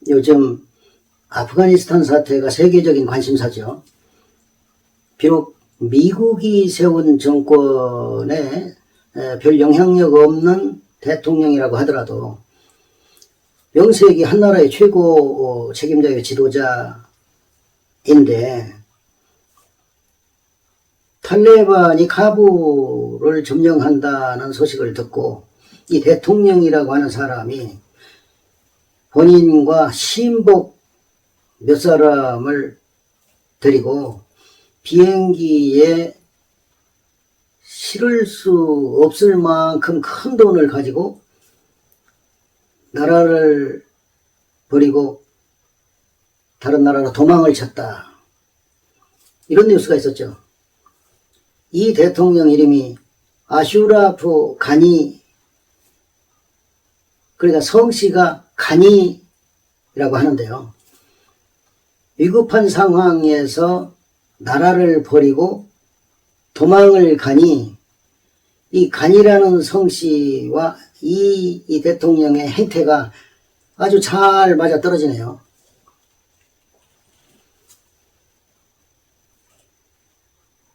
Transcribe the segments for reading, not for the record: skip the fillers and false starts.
요즘 아프가니스탄 사태가 세계적인 관심사죠. 비록 미국이 세운 정권에 별 영향력 없는 대통령이라고 하더라도 명색이 한 나라의 최고 책임자의 지도자인데 탈레반이 카불을 점령한다는 소식을 듣고 이 대통령이라고 하는 사람이 본인과 신복 몇 사람을 데리고 비행기에 실을 수 없을 만큼 큰 돈을 가지고 나라를 버리고 다른 나라로 도망을 쳤다. 이런 뉴스가 있었죠. 이 대통령 이름이 아슈라프 가니, 그러니까 성씨가 가니라고 하는데요. 위급한 상황에서 나라를 버리고 도망을 가니 이 간이라는 성씨와 이 대통령의 행태가 아주 잘 맞아떨어지네요.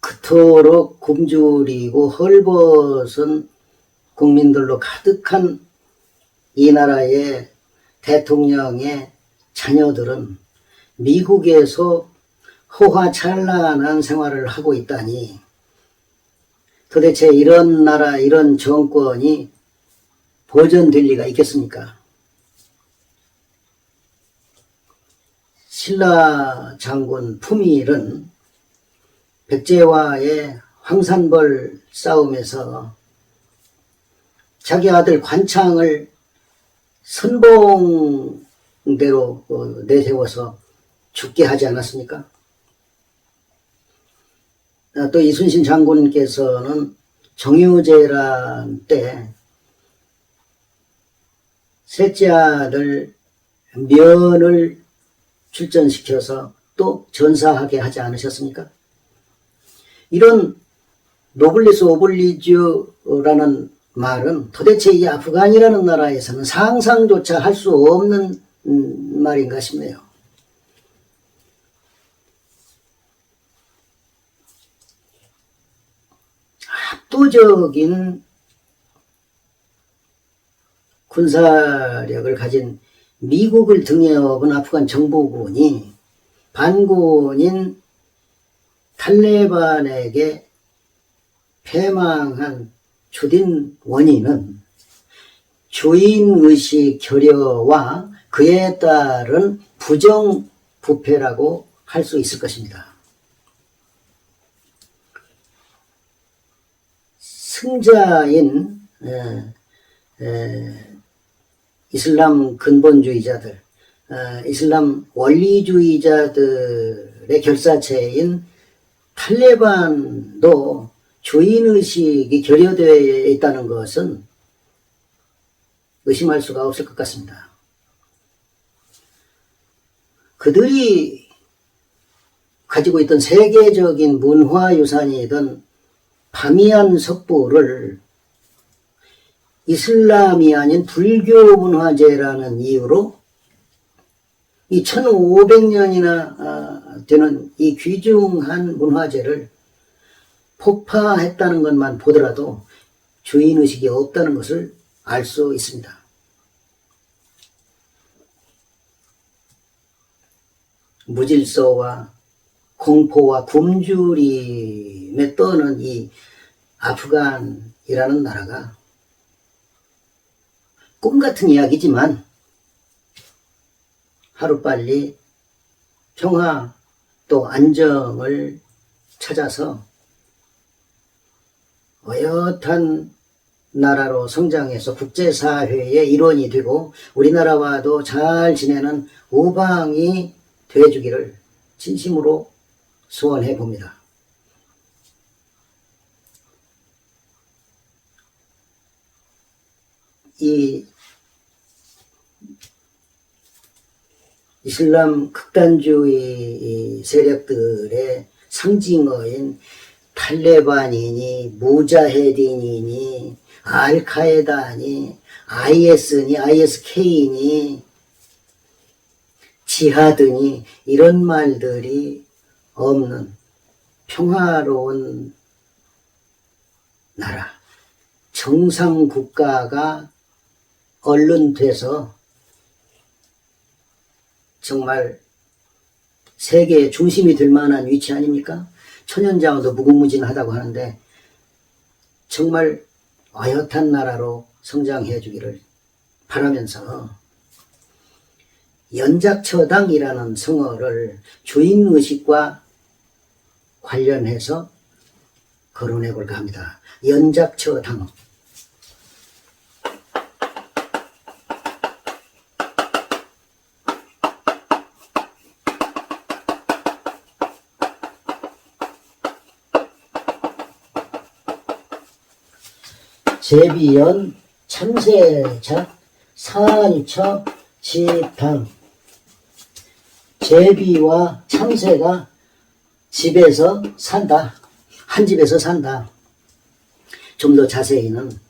그토록 굶주리고 헐벗은 국민들로 가득한 이 나라의 대통령의 자녀들은 미국에서 호화찬란한 생활을 하고 있다니, 도대체 이런 나라, 이런 정권이 보존될 리가 있겠습니까? 신라 장군 품일은 백제와의 황산벌 싸움에서 자기 아들 관창을 선봉대로 내세워서 죽게 하지 않았습니까? 또 이순신 장군께서는 정유재란 때 셋째 아들 면을 출전시켜서 또 전사하게 하지 않으셨습니까? 이런 노블리스 오블리주라는 말은 도대체 이 아프간이라는 나라에서는 상상조차 할 수 없는 말인가 싶네요. 압도적인 군사력을 가진 미국을 등에 업은 아프간 정보군이 반군인 탈레반에게 패망한 주된 원인은 주인의식 결여와 그에 따른 부정부패라고 할 수 있을 것입니다. 승자인 이슬람 근본주의자들, 이슬람 원리주의자들의 결사체인 탈레반도 주인의식이 결여되어 있다는 것은 의심할 수가 없을 것 같습니다. 그들이 가지고 있던 세계적인 문화유산이던 바미안 석부를 이슬람이 아닌 불교 문화재라는 이유로 이 1500년이나 되는 이 귀중한 문화재를 폭파했다는 것만 보더라도 주인의식이 없다는 것을 알 수 있습니다. 무질서와 공포와 굶주림에 떠는 이 아프간이라는 나라가 꿈같은 이야기지만 하루빨리 평화 또 안정을 찾아서 어엿한 나라로 성장해서 국제사회의 일원이 되고 우리나라와도 잘 지내는 우방이 되어주기를 진심으로 소원해 봅니다. 이 이슬람 극단주의 세력들의 상징어인 탈레반이니 무자헤딘이니 알카에다니 IS니 ISK니 지하더니 이런 말들이 없는 평화로운 나라, 정상 국가가 얼른 돼서 정말 세계의 중심이 될 만한 위치 아닙니까? 천연자원도 무궁무진하다고 하는데 정말 어엿한 나라로 성장해 주기를 바라면서 연작처당이라는 성어를 주인의식과 관련해서 거론해 볼까 합니다. 연작처당. 제비연 참새자 산처 지당. 제비와 참새가 집에서 산다. 한 집에서 산다. 좀 더 자세히는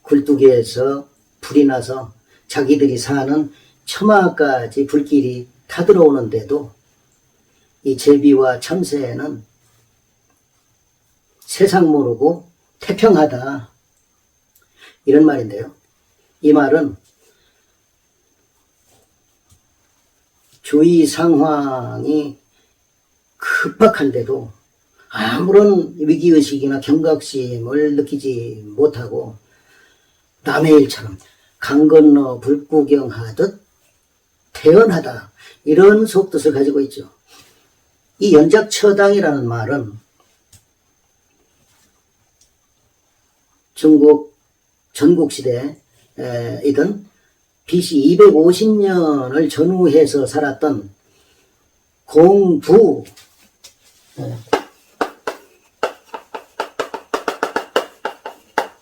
굴뚝에서 불이 나서 자기들이 사는 처마까지 불길이 타들어오는데도 이 제비와 참새는 세상 모르고 태평하다. 이런 말인데요. 이 말은 주위 상황이 급박한데도 아무런 위기의식이나 경각심을 느끼지 못하고 남의 일처럼 강 건너 불구경하듯 태연하다. 이런 속뜻을 가지고 있죠. 이 연작처당이라는 말은 중국 전국시대이던 BC 250년을 전후해서 살았던 공부,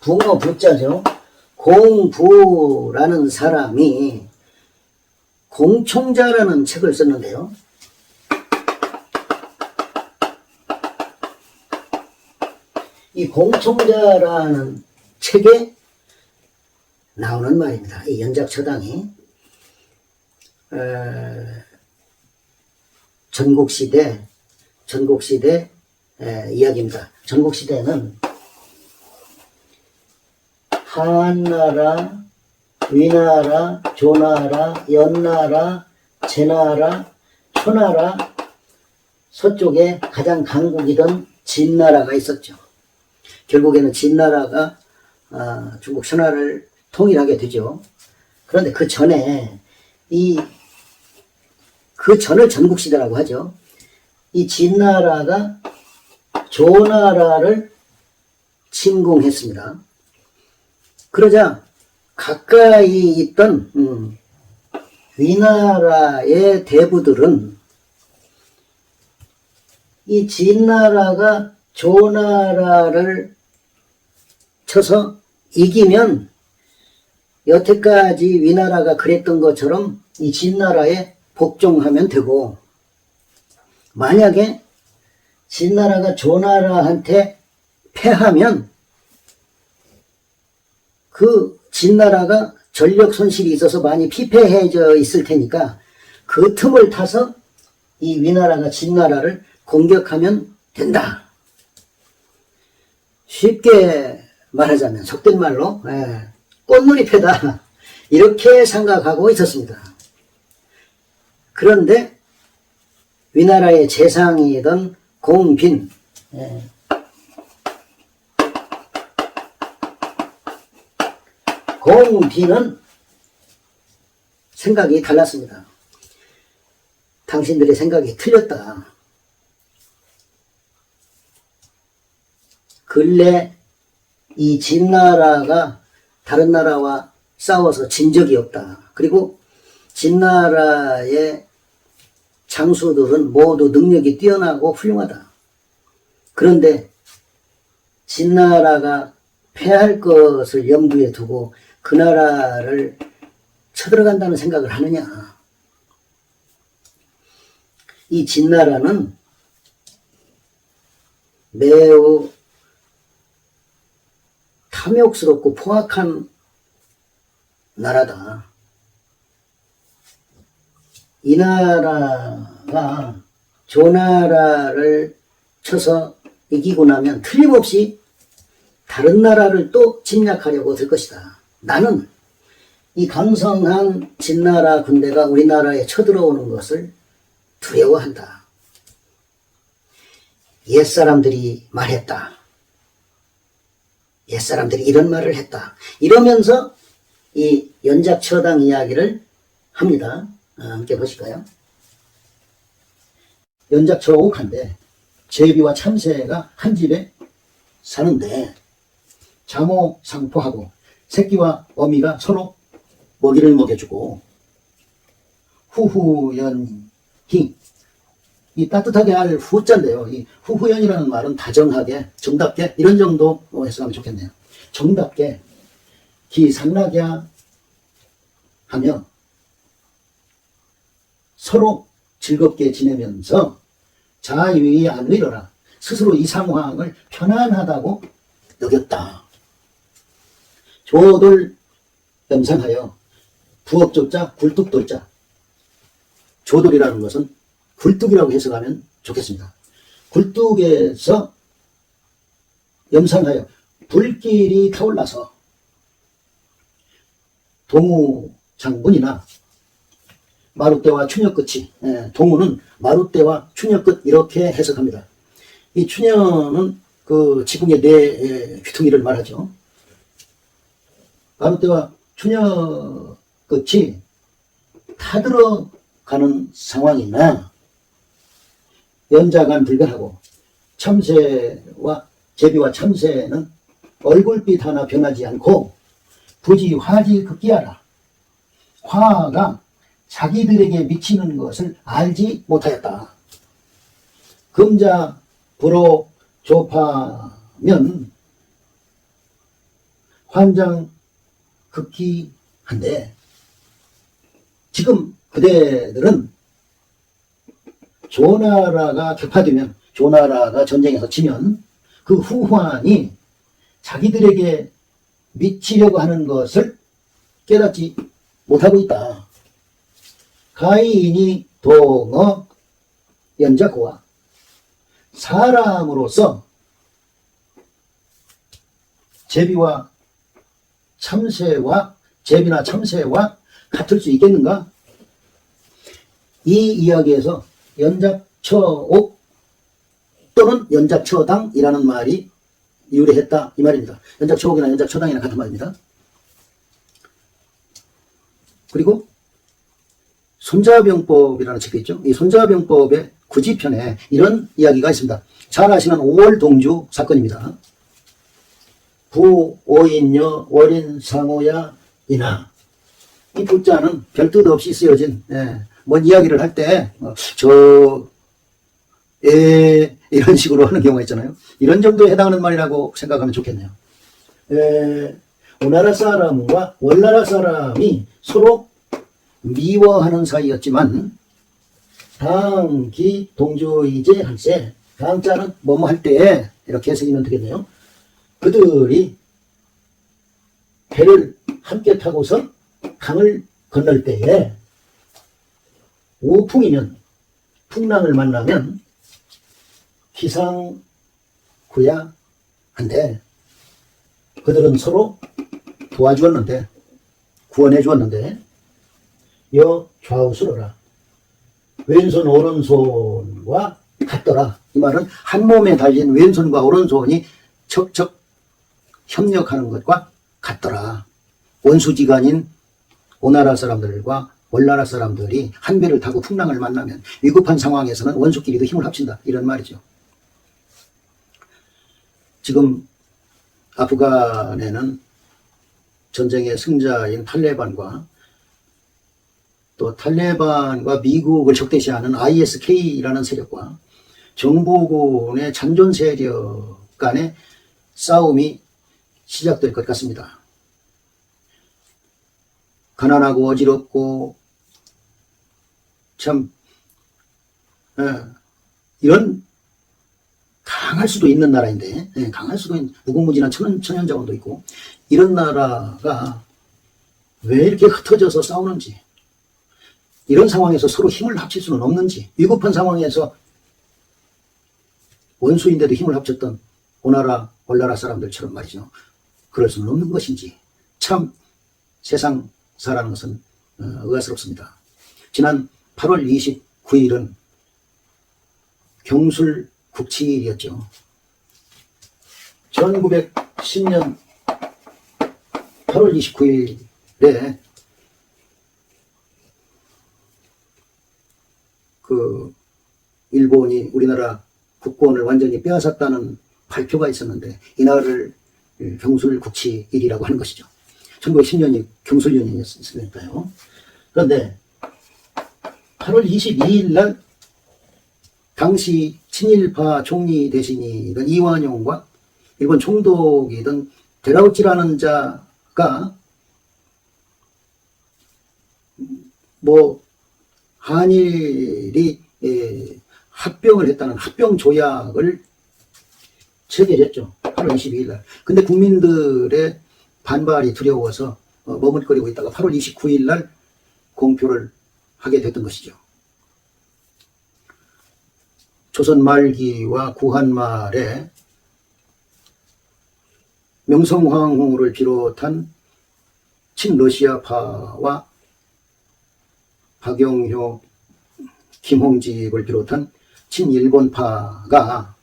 붕어 부자죠. 공부라는 사람이 공총자라는 책을 썼는데요. 이 공총자라는 책에 나오는 말입니다. 이 연작처당이 전국시대 이야기입니다. 전국시대는 한나라, 위나라, 조나라, 연나라, 제나라, 초나라, 서쪽에 가장 강국이던 진나라가 있었죠. 결국에는 진나라가 중국 천하를 통일하게 되죠. 그런데 그 전에 그 전을 전국시대라고 하죠. 이 진나라가 조나라를 침공했습니다. 그러자 가까이 있던 위나라의 대부들은 이 진나라가 조나라를 쳐서 이기면 여태까지 위나라가 그랬던 것처럼 이 진나라에 복종하면 되고, 만약에 진나라가 조나라한테 패하면 그 진나라가 전력 손실이 있어서 많이 피폐해져 있을 테니까 그 틈을 타서 이 위나라가 진나라를 공격하면 된다. 쉽게 말하자면 속된 말로 꽃놀이 패다. 이렇게 생각하고 있었습니다. 그런데 위나라의 재상이던 공빈, 공빈은 생각이 달랐습니다. 당신들의 생각이 틀렸다. 근래 이 진나라가 다른 나라와 싸워서 진 적이 없다. 그리고 진나라의 장수들은 모두 능력이 뛰어나고 훌륭하다. 그런데 진나라가 패할 것을 염두에 두고 그 나라를 쳐들어간다는 생각을 하느냐. 이 진나라는 매우 탐욕스럽고 포악한 나라다. 이 나라가 조나라를 쳐서 이기고 나면 틀림없이 다른 나라를 또 침략하려고 들 것이다. 나는 이 강성한 진나라 군대가 우리나라에 쳐들어오는 것을 두려워한다. 옛사람들이 말했다. 옛사람들이 이런 말을 했다. 이러면서 이 연작처당 이야기를 합니다. 함께 보실까요? 연작처옥한데 제비와 참새가 한 집에 사는데 자모상포하고 새끼와 어미가 서로 먹이를 먹여주고 후후연히 이 따뜻하게 할 후자인데요. 이 후후연이라는 말은 다정하게 정답게 이런 정도 해석하면 좋겠네요. 정답게 기상락야 하며 서로 즐겁게 지내면서 자유히 안 이뤄라. 스스로 이 상황을 편안하다고 여겼다. 조돌 염상하여 부업조자 굴뚝돌자. 조돌이라는 것은 굴뚝이라고 해석하면 좋겠습니다. 굴뚝에서 염상하여 불길이 타올라서 동우장군이나 마룻대와 추녀끝이, 동우는 마룻대와 추녀끝 이렇게 해석합니다. 이 추녀는 그 지붕의 네 귀퉁이를 말하죠. 마룻대와 추녀끝이 타들어가는 상황이나 연자간 불변하고 참새와 제비와 참새는 얼굴빛 하나 변하지 않고 부지 화지 극기하라. 화가 자기들에게 미치는 것을 알지 못하였다. 금자 불호 조파면 환장 극기한데 지금 그대들은 조나라가 격파되면 조나라가 전쟁에서 지면 그 후환이 자기들에게 미치려고 하는 것을 깨닫지 못하고 있다. 가인이 동어 연자고와 사람으로서 제비와 참새와 제비나 참새와 같을 수 있겠는가? 이 이야기에서 연작처옥 또는 연작처당이라는 말이 유래했다 이 말입니다. 연작처옥이나 연작처당이나 같은 말입니다. 그리고 손자병법이라는 책이 있죠. 이 손자병법의 구지편에 이런 이야기가 있습니다. 잘 아시는 5월 동주 사건입니다. 부, 오인여, 월인, 상호야, 이나. 이 부자는 별 뜻 없이 쓰여진, 뭔 이야기를 할 때, 이런 식으로 하는 경우가 있잖아요. 이런 정도에 해당하는 말이라고 생각하면 좋겠네요. 오나라 사람과 월나라 사람이 서로 미워하는 사이였지만, 당기 동조이제 할세, 당자는 뭐뭐 할 때, 이렇게 해석이면 되겠네요. 그들이 배를 함께 타고서 강을 건널 때에 오풍이면 풍랑을 만나면 기상구야 한데 그들은 서로 도와주었는데 구원해 주었는데 여 좌우스러라 왼손 오른손과 같더라. 이 말은 한 몸에 달린 왼손과 오른손이 척척 협력하는 것과 같더라. 원수지간인 오나라 사람들과 월나라 사람들이 한 배를 타고 풍랑을 만나면 위급한 상황에서는 원수끼리도 힘을 합친다. 이런 말이죠. 지금 아프간에는 전쟁의 승자인 탈레반과 또 탈레반과 미국을 적대시하는 ISK라는 세력과 정부군의 잔존 세력 간의 싸움이 시작될 것 같습니다. 가난하고 어지럽고 참 이런 강할 수도 있는 나라인데 강할 수도 있는 무궁무진한 천연 자원도 있고 이런 나라가 왜 이렇게 흩어져서 싸우는지 이런 상황에서 서로 힘을 합칠 수는 없는지, 위급한 상황에서 원수인데도 힘을 합쳤던 오나라, 올나라 사람들처럼 말이죠. 그럴 수는 없는 것인지, 참 세상 사라는 것은 의아스럽습니다. 지난 8월 29일은 경술국치일이었죠. 1910년 8월 29일에 그 일본이 우리나라 국권을 완전히 빼앗았다는 발표가 있었는데, 이날을 경술국치일이라고 하는 것이죠. 1910년이 경술년이었으니까요. 그런데 8월 22일 날 당시 친일파 총리 대신이던 이완용과 일본 총독이던 데라우치라는 자가 뭐 한일이 합병을 했다는 합병 조약을 체결했죠. 8월 22일 날. 근데 국민들의 반발이 두려워서 머뭇거리고 있다가 8월 29일 날 공표를 하게 됐던 것이죠. 조선 말기와 구한 말에 명성황후를 비롯한 친러시아파와 박영효, 김홍집을 비롯한 친일본파가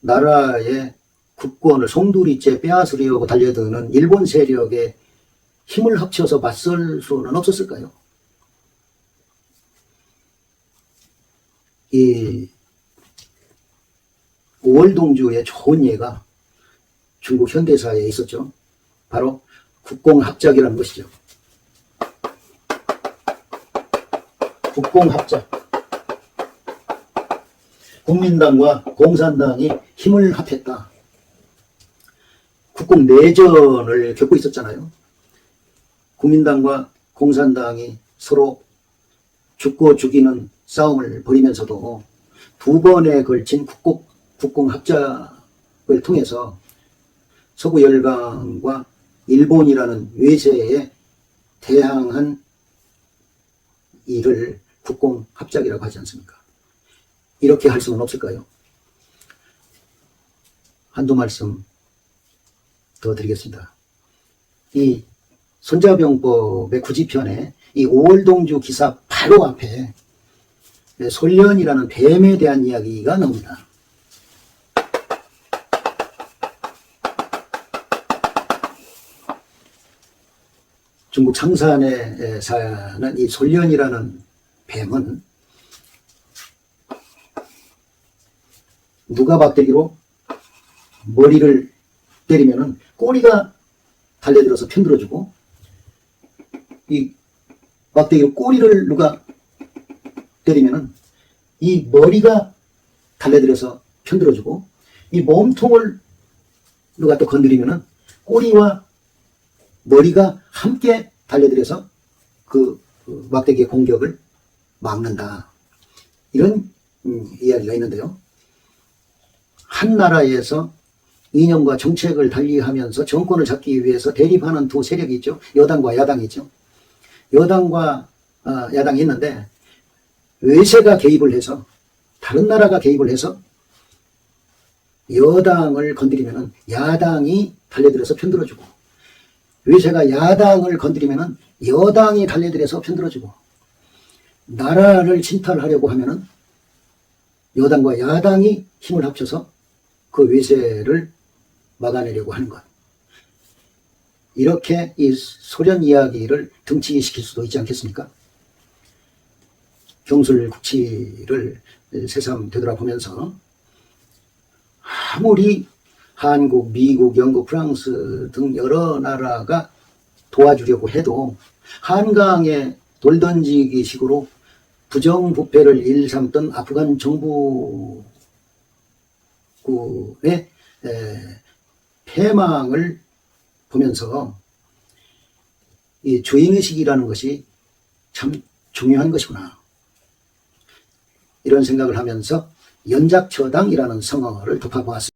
나라의 국권을 송두리째 빼앗으려고 달려드는 일본 세력에 힘을 합쳐서 맞설 수는 없었을까요? 이 5월 동주의 좋은 예가 중국 현대사에 있었죠. 바로 국공합작이라는 것이죠. 국공합작. 국민당과 공산당이 힘을 합했다. 국공 내전을 겪고 있었잖아요. 국민당과 공산당이 서로 죽고 죽이는 싸움을 벌이면서도 두 번에 걸친 국공합작을 통해서 서구 열강과 일본이라는 외세에 대항한 일을 국공합작이라고 하지 않습니까? 이렇게 할 수는 없을까요? 한두 말씀 더 드리겠습니다. 이 손자병법의 구지편에 이 5월 동주 기사 바로 앞에 솔련이라는 뱀에 대한 이야기가 나옵니다. 중국 창산에 사는 이 솔련이라는 뱀은 누가 막대기로 머리를 때리면은 꼬리가 달려들어서 편들어주고, 이 막대기로 꼬리를 누가 때리면은 이 머리가 달려들어서 편들어주고, 이 몸통을 누가 또 건드리면은 꼬리와 머리가 함께 달려들어서 그 막대기의 공격을 막는다. 이런 이야기가 있는데요. 한 나라에서 이념과 정책을 달리하면서 정권을 잡기 위해서 대립하는 두 세력이 있죠. 여당과 야당이 있죠. 여당과 야당이 있는데, 외세가 개입을 해서, 다른 나라가 개입을 해서 여당을 건드리면은 야당이 달려들어서 편들어주고, 외세가 야당을 건드리면은 여당이 달려들어서 편들어주고, 나라를 침탈하려고 하면은 여당과 야당이 힘을 합쳐서 그 외세를 막아내려고 하는 것. 이렇게 이 소련 이야기를 등치시킬 수도 있지 않겠습니까? 경술국치를 새삼 되돌아보면서 아무리 한국, 미국, 영국, 프랑스 등 여러 나라가 도와주려고 해도 한강에 돌 던지기 식으로 부정부패를 일삼던 아프간 정부의 패망을 보면서 이 주인의식이라는 것이 참 중요한 것이구나, 이런 생각을 하면서 연작처당이라는 성어를 덮어보았습니다.